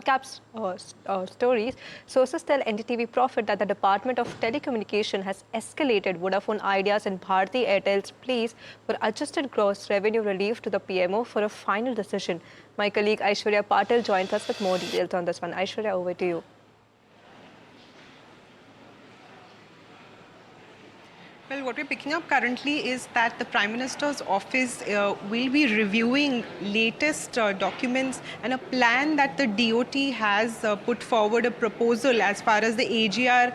caps stories. Sources tell NDTV Profit that the Department of Telecommunication has escalated Vodafone Idea's and Bharti Airtel's pleas for adjusted gross revenue relief to the PMO for a final decision. My colleague Aishwarya Patil joins us with more details on this one. Aishwarya, over to you. Well, what we're picking up currently is that the Prime Minister's office will be reviewing latest documents and a plan that the DOT has put forward, a proposal as far as the AGR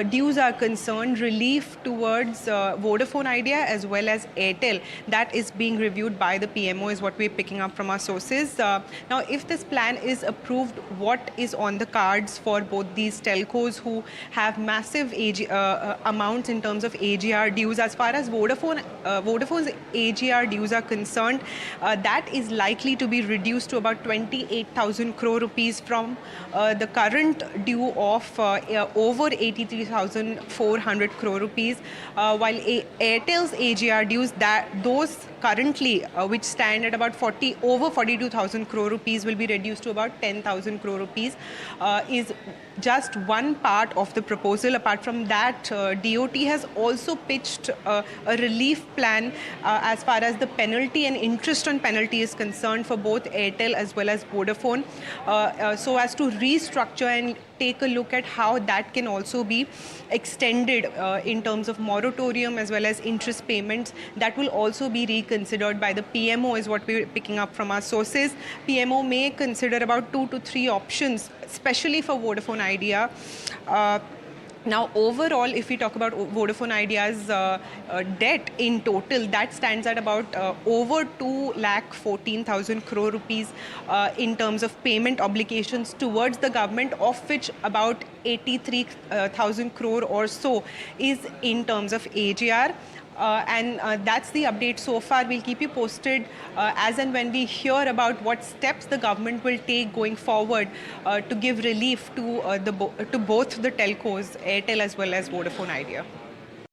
dues are concerned, relief towards Vodafone Idea as well as Airtel. That is being reviewed by the PMO is what we're picking up from our sources. Now, if this plan is approved, what is on the cards for both these telcos who have massive amounts in terms of AGR dues? As far as Vodafone's AGR dues are concerned, that is likely to be reduced to about 28,000 crore rupees from the current due of over 83,400 crore rupees, while Airtel's AGR dues, those currently which stand at about over 42,000 crore rupees will be reduced to about 10,000 crore rupees, is just one part of the proposal. Apart from that, DOT has also pitched a relief plan as far as the penalty and interest on penalty is concerned for both Airtel as well as Vodafone, so as to restructure and take a look at how that can also be extended in terms of moratorium as well as interest payments. That will also be reconsidered by the PMO is what we're picking up from our sources. PMO may consider about 2 to 3 options, especially for Vodafone Idea. Now, overall, if we talk about Vodafone Idea's debt in total, that stands at about over 2,14,000 crore rupees in terms of payment obligations towards the government, of which about 83,000 crore or so is in terms of AGR. And that's the update so far. We'll keep you posted as and when we hear about what steps the government will take going forward to give relief to both the telcos, Airtel as well as Vodafone Idea.